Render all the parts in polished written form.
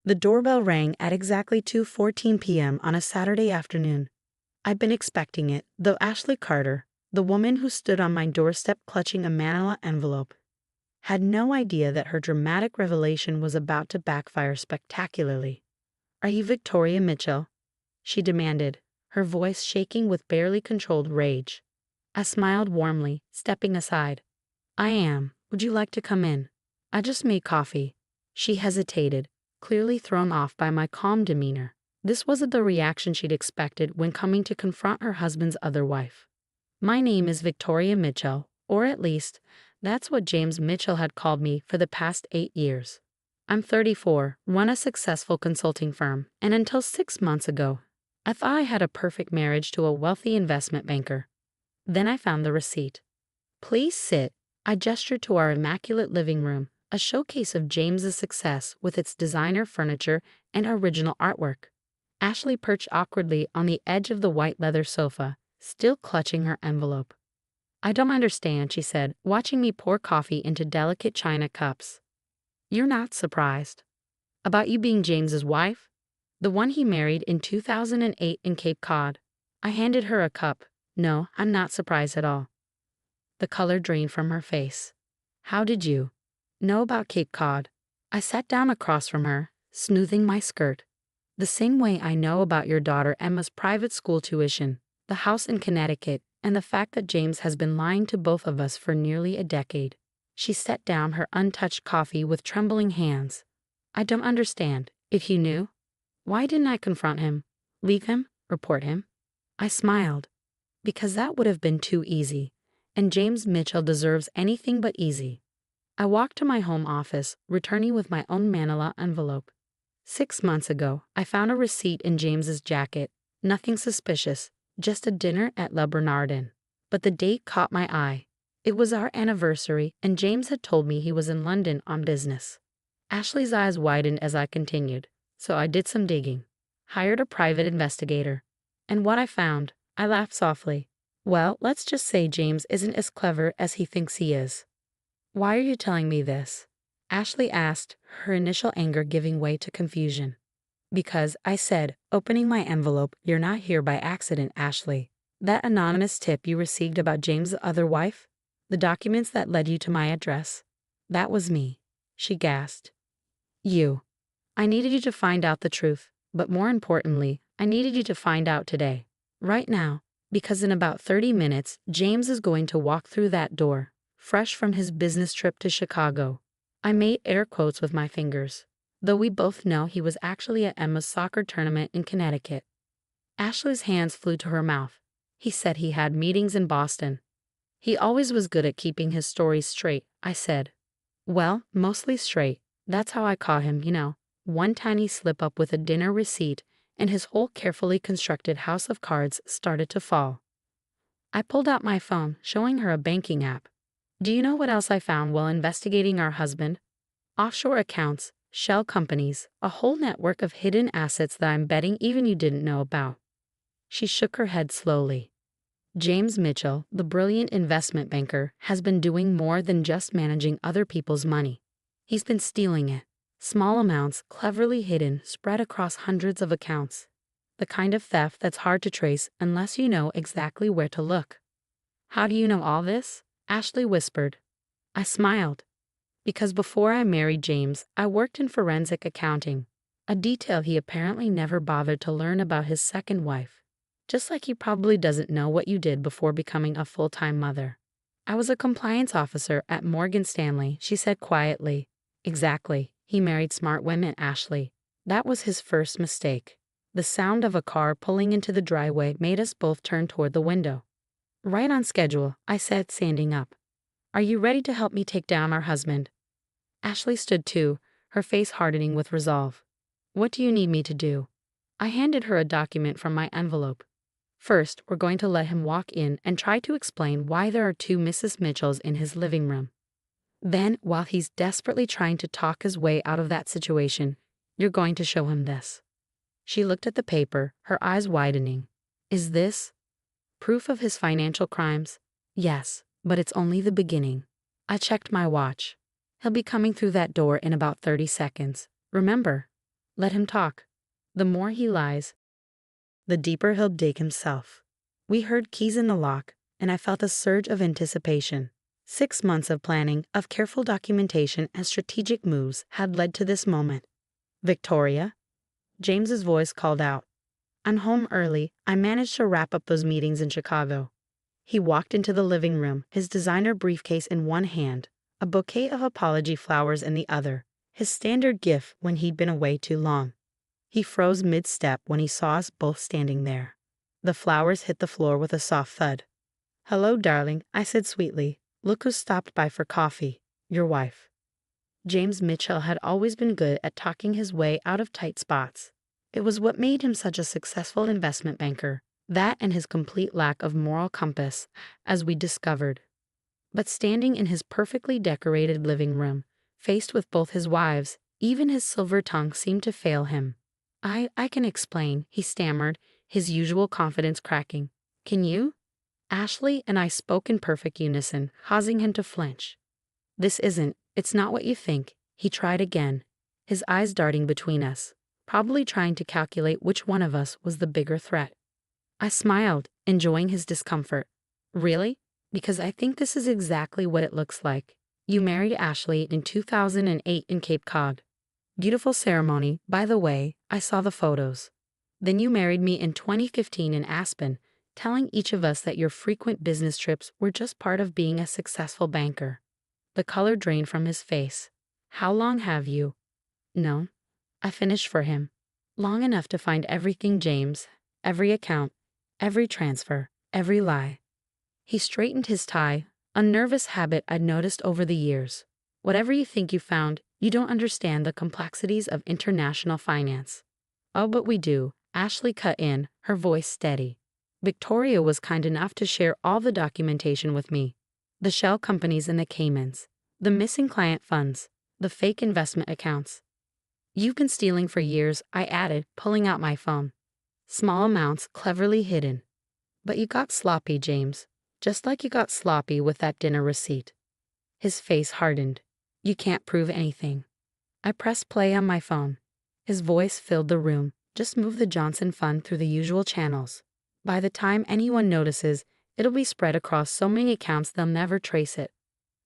The doorbell rang at exactly 2:14 p.m. on a Saturday afternoon. I'd been expecting it, though Ashley Carter, the woman who stood on my doorstep clutching a manila envelope, had no idea that her dramatic revelation was about to backfire spectacularly. "Are you Victoria Mitchell?" she demanded, her voice shaking with barely controlled rage. I smiled warmly, stepping aside. "I am. Would you like to come in? I just made coffee." She hesitated, clearly thrown off by my calm demeanor. This wasn't the reaction she'd expected when coming to confront her husband's other wife. "My name is Victoria Mitchell, or at least, that's what James Mitchell had called me for the past 8 years. I'm 34, run a successful consulting firm, and until 6 months ago, I thought I had a perfect marriage to a wealthy investment banker. Then I found the receipt." "Please sit." I gestured to our immaculate living room, a showcase of James's success with its designer furniture and original artwork. Ashley perched awkwardly on the edge of the white leather sofa, still clutching her envelope. "I don't understand," she said, watching me pour coffee into delicate china cups. "You're not surprised? About you being James's wife? The one he married in 2008 in Cape Cod." I handed her a cup. "No, I'm not surprised at all." The color drained from her face. "How did you know about Cape Cod?" I sat down across from her, smoothing my skirt. "The same way I know about your daughter Emma's private school tuition, the house in Connecticut, and the fact that James has been lying to both of us for nearly a decade." She set down her untouched coffee with trembling hands. "I don't understand. If you knew, why didn't I confront him? Leave him? Report him?" I smiled. "Because that would have been too easy, and James Mitchell deserves anything but easy." I walked to my home office, returning with my own manila envelope. 6 months ago, I found a receipt in James's jacket. Nothing suspicious, just a dinner at Le Bernardin. But the date caught my eye. It was our anniversary, and James had told me he was in London on business. Ashley's eyes widened as I continued, so I did some digging. Hired a private investigator. And what I found, I laughed softly. Well, let's just say James isn't as clever as he thinks he is. "Why are you telling me this?" Ashley asked, her initial anger giving way to confusion. "Because," I said, opening my envelope, "you're not here by accident, Ashley. That anonymous tip you received about James' other wife? The documents that led you to my address? That was me." She gasped. "You. I needed you to find out the truth, but more importantly, I needed you to find out today. Right now. Because in about 30 minutes, James is going to walk through that door, fresh from his business trip to Chicago." I made air quotes with my fingers, though we both know he was actually at Emma's soccer tournament in Connecticut. Ashley's hands flew to her mouth. "He said he had meetings in Boston." "He always was good at keeping his stories straight," I said. "Well, mostly straight. That's how I caught him, you know. One tiny slip-up with a dinner receipt, and his whole carefully constructed house of cards started to fall." I pulled out my phone, showing her a banking app. "Do you know what else I found while investigating our husband? Offshore accounts, shell companies, a whole network of hidden assets that I'm betting even you didn't know about." She shook her head slowly. "James Mitchell, the brilliant investment banker, has been doing more than just managing other people's money. He's been stealing it. Small amounts, cleverly hidden, spread across hundreds of accounts. The kind of theft that's hard to trace unless you know exactly where to look." "How do you know all this?" Ashley whispered. I smiled. "Because before I married James, I worked in forensic accounting, a detail he apparently never bothered to learn about his second wife. Just like he probably doesn't know what you did before becoming a full-time mother." "I was a compliance officer at Morgan Stanley," she said quietly. "Exactly. He married smart women, Ashley. That was his first mistake." The sound of a car pulling into the driveway made us both turn toward the window. "Right on schedule," I said, standing up. "Are you ready to help me take down our husband?" Ashley stood too, her face hardening with resolve. "What do you need me to do?" I handed her a document from my envelope. "First, we're going to let him walk in and try to explain why there are 2 Mrs. Mitchells in his living room. Then, while he's desperately trying to talk his way out of that situation, you're going to show him this." She looked at the paper, her eyes widening. "Is this proof of his financial crimes?" "Yes, but it's only the beginning." I checked my watch. "He'll be coming through that door in about 30 seconds. Remember, Let him talk. The more he lies, the deeper he'll dig himself. We heard keys in the lock, and I felt a surge of anticipation. 6 months of planning, of careful documentation and strategic moves had led to this moment. Victoria? James's voice called out. I'm home early. I managed to wrap up those meetings in Chicago. He walked into the living room, his designer briefcase in one hand, a bouquet of apology flowers in the other, his standard gift when he'd been away too long. He froze mid-step when he saw us both standing there. The flowers hit the floor with a soft thud. Hello, darling, I said sweetly. Look who stopped by for coffee. Your wife. James Mitchell had always been good at talking his way out of tight spots. It was what made him such a successful investment banker, that and his complete lack of moral compass, as we discovered. But standing in his perfectly decorated living room, faced with both his wives, even his silver tongue seemed to fail him. I can explain, he stammered, his usual confidence cracking. Can you? Ashley and I spoke in perfect unison, causing him to flinch. It's not what you think, he tried again, his eyes darting between us, probably trying to calculate which one of us was the bigger threat. I smiled, enjoying his discomfort. Really? Because I think this is exactly what it looks like. You married Ashley in 2008 in Cape Cod. Beautiful ceremony, by the way, I saw the photos. Then you married me in 2015 in Aspen, telling each of us that your frequent business trips were just part of being a successful banker. The color drained from his face. How long have you? No. I finished for him. Long enough to find everything, James. Every account, every transfer, every lie. He straightened his tie, a nervous habit I'd noticed over the years. Whatever you think you found, you don't understand the complexities of international finance. Oh, but we do, Ashley cut in, her voice steady. Victoria was kind enough to share all the documentation with me. The shell companies in the Caymans, the missing client funds, the fake investment accounts. You've been stealing for years, I added, pulling out my phone. Small amounts cleverly hidden. But you got sloppy, James, just like you got sloppy with that dinner receipt. His face hardened. You can't prove anything. I pressed play on my phone. His voice filled the room. Just move the Johnson Fund through the usual channels. By the time anyone notices, it'll be spread across so many accounts they'll never trace it.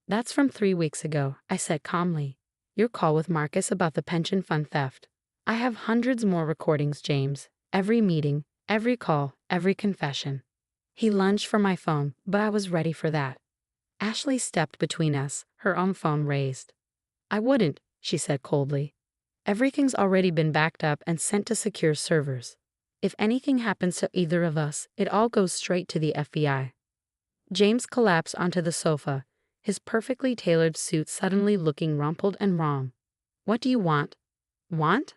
That's from 3 weeks ago, I said calmly. Your call with Marcus about the pension fund theft. I have hundreds more recordings, James. Every meeting, every call, every confession. He lunged for my phone, but I was ready for that. Ashley stepped between us, her own phone raised. I wouldn't, she said coldly. Everything's already been backed up and sent to secure servers. If anything happens to either of us, it all goes straight to the FBI. James collapsed onto the sofa, his perfectly tailored suit suddenly looking rumpled and wrong. What do you want? Want?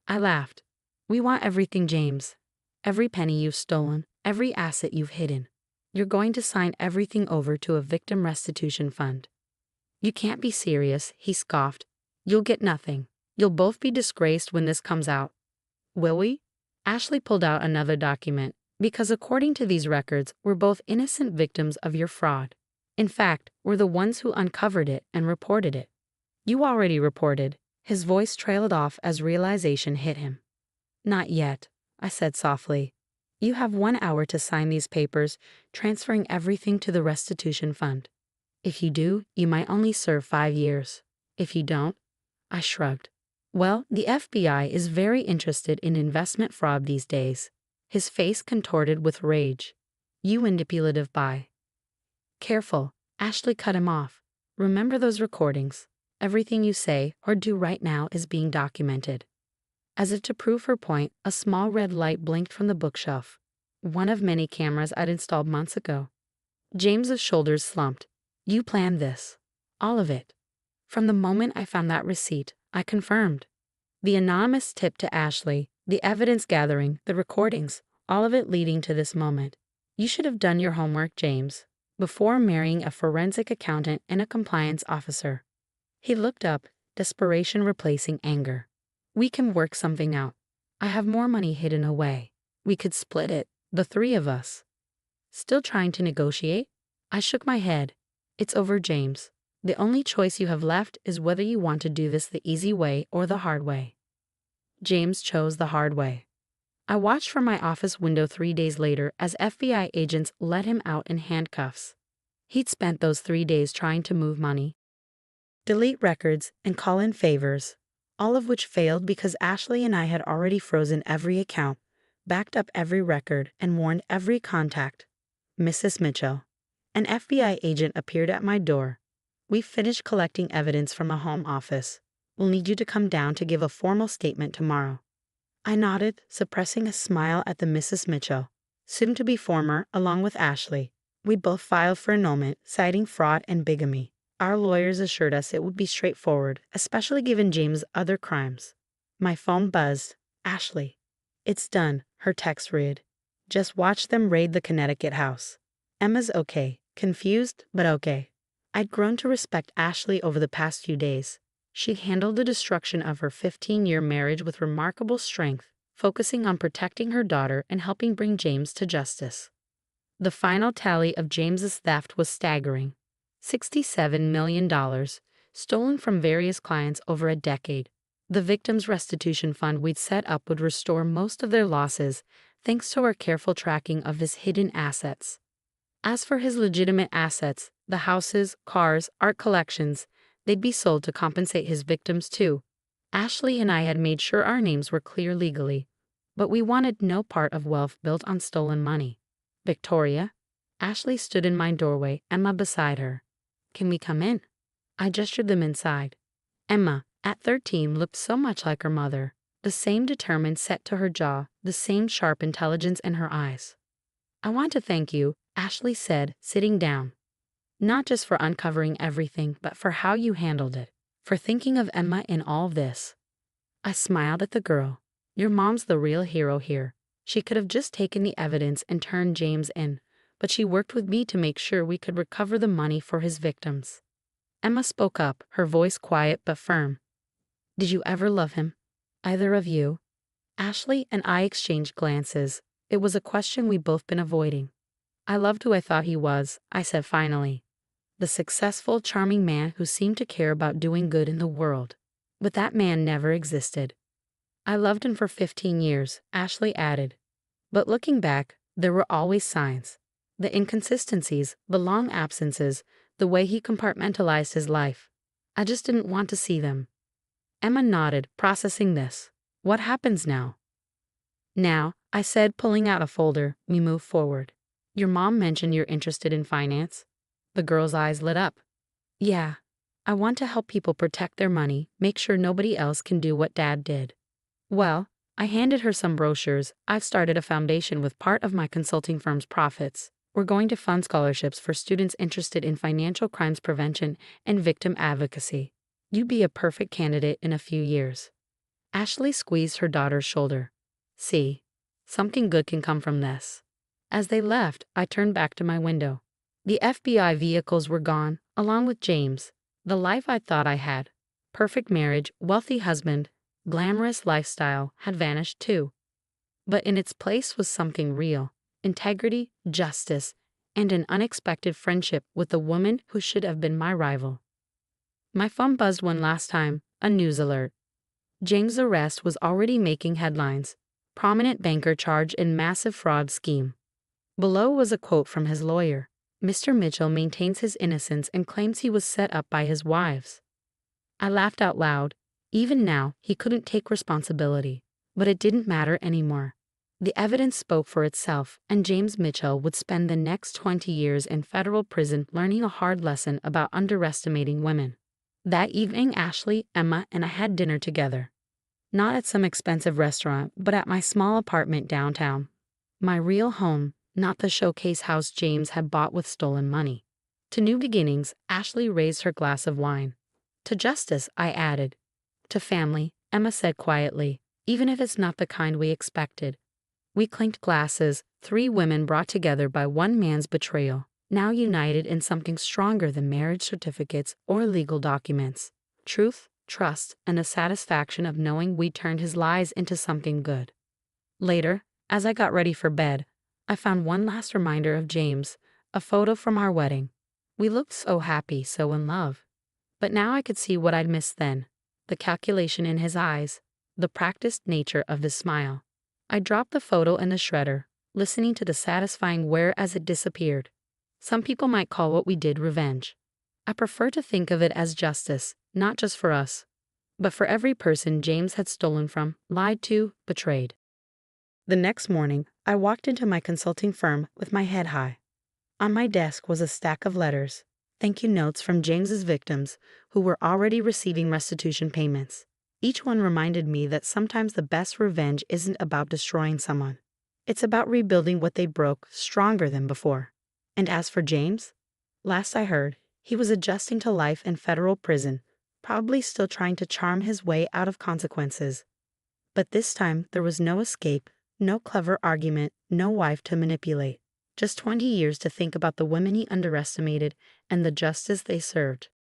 I laughed. We want everything, James. Every penny you've stolen, every asset you've hidden. You're going to sign everything over to a victim restitution fund. You can't be serious, he scoffed. You'll get nothing. You'll both be disgraced when this comes out. Will we? Ashley pulled out another document, because according to these records, we're both innocent victims of your fraud. In fact, we're the ones who uncovered it and reported it. You already reported. His voice trailed off as realization hit him. Not yet, I said softly. You have 1 hour to sign these papers, transferring everything to the restitution fund. If you do, you might only serve 5 years. If you don't, I shrugged. Well, the FBI is very interested in investment fraud these days. His face contorted with rage. You manipulative buy. Careful, Ashley cut him off. Remember those recordings. Everything you say or do right now is being documented. As if to prove her point, a small red light blinked from the bookshelf. One of many cameras I'd installed months ago. James's shoulders slumped. You planned this. All of it. From the moment I found that receipt, I confirmed. The anonymous tip to Ashley, the evidence gathering, the recordings, all of it leading to this moment. You should have done your homework, James, before marrying a forensic accountant and a compliance officer. He looked up, desperation replacing anger. We can work something out. I have more money hidden away. We could split it, the 3 of us. Still trying to negotiate? I shook my head. It's over, James. The only choice you have left is whether you want to do this the easy way or the hard way. James chose the hard way. I watched from my office window 3 days later as FBI agents let him out in handcuffs. He'd spent those 3 days trying to move money, delete records, and call in favors, all of which failed because Ashley and I had already frozen every account, backed up every record, and warned every contact. Mrs. Mitchell. An FBI agent appeared at my door. "We've finished collecting evidence from a home office. We'll need you to come down to give a formal statement tomorrow." I nodded, suppressing a smile at the Mrs. Mitchell, soon to be former, along with Ashley. We both filed for annulment, citing fraud and bigamy. Our lawyers assured us it would be straightforward, especially given James' other crimes. My phone buzzed. Ashley. "It's done," her text read. "Just watch them raid the Connecticut house." Emma's okay, confused, but okay. I'd grown to respect Ashley over the past few days. She handled the destruction of her 15-year marriage with remarkable strength, focusing on protecting her daughter and helping bring James to justice. The final tally of James's theft was staggering. $67 million, stolen from various clients over a decade. The victims' restitution fund we'd set up would restore most of their losses, thanks to our careful tracking of his hidden assets. As for his legitimate assets, the houses, cars, art collections, they'd be sold to compensate his victims too. Ashley and I had made sure our names were clear legally, but we wanted no part of wealth built on stolen money. "Victoria?" Ashley stood in my doorway, Emma beside her. "Can we come in?" I gestured them inside. Emma, at 13, looked so much like her mother, the same determined set to her jaw, the same sharp intelligence in her eyes. "I want to thank you," Ashley said, sitting down. "Not just for uncovering everything, but for how you handled it, for thinking of Emma in all this." I smiled at the girl. "Your mom's the real hero here. She could have just taken the evidence and turned James in, but she worked with me to make sure we could recover the money for his victims." Emma spoke up, her voice quiet but firm. "Did you ever love him? Either of you?" Ashley and I exchanged glances. It was a question we'd both been avoiding. "I loved who I thought he was," I said finally. "The successful, charming man who seemed to care about doing good in the world. But that man never existed." "I loved him for 15 years, Ashley added. "But looking back, there were always signs. The inconsistencies, the long absences, the way he compartmentalized his life. I just didn't want to see them." Emma nodded, processing this. "What happens now?" "Now," I said, pulling out a folder, "we move forward. Your mom mentioned you're interested in finance." The girl's eyes lit up. "Yeah. I want to help people protect their money, make sure nobody else can do what Dad did." "Well," I handed her some brochures. "I've started a foundation with part of my consulting firm's profits. We're going to fund scholarships for students interested in financial crimes prevention and victim advocacy. You'd be a perfect candidate in a few years." Ashley squeezed her daughter's shoulder. "See, something good can come from this." As they left, I turned back to my window. The FBI vehicles were gone, along with James. The life I thought I had, perfect marriage, wealthy husband, glamorous lifestyle, had vanished too. But in its place was something real: integrity, justice, and an unexpected friendship with the woman who should have been my rival. My phone buzzed one last time, a news alert. James' arrest was already making headlines. Prominent banker charged in massive fraud scheme. Below was a quote from his lawyer. "Mr. Mitchell maintains his innocence and claims he was set up by his wives." I laughed out loud. Even now, he couldn't take responsibility. But it didn't matter anymore. The evidence spoke for itself, and James Mitchell would spend the next 20 years in federal prison learning a hard lesson about underestimating women. That evening, Ashley, Emma, and I had dinner together. Not at some expensive restaurant, but at my small apartment downtown. My real home, not the showcase house James had bought with stolen money. To new beginnings, Ashley raised her glass of wine. "To justice," I added. "To family," Emma said quietly, "even if it's not the kind we expected." We clinked glasses, 3 women brought together by one man's betrayal, now united in something stronger than marriage certificates or legal documents: truth, trust, and the satisfaction of knowing we turned his lies into something good. Later, as I got ready for bed, I found one last reminder of James, a photo from our wedding. We looked so happy, so in love. But now I could see what I'd missed then: the calculation in his eyes, the practiced nature of his smile. I dropped the photo in the shredder, listening to the satisfying whir as it disappeared. Some people might call what we did revenge. I prefer to think of it as justice, not just for us, but for every person James had stolen from, lied to, betrayed. The next morning, I walked into my consulting firm with my head high. On my desk was a stack of letters, thank you notes from James's victims who were already receiving restitution payments. Each one reminded me that sometimes the best revenge isn't about destroying someone. It's about rebuilding what they broke stronger than before. And as for James, last I heard, he was adjusting to life in federal prison, probably still trying to charm his way out of consequences. But this time there was no escape, no clever argument, no wife to manipulate. Just 20 years to think about the women he underestimated and the justice they served.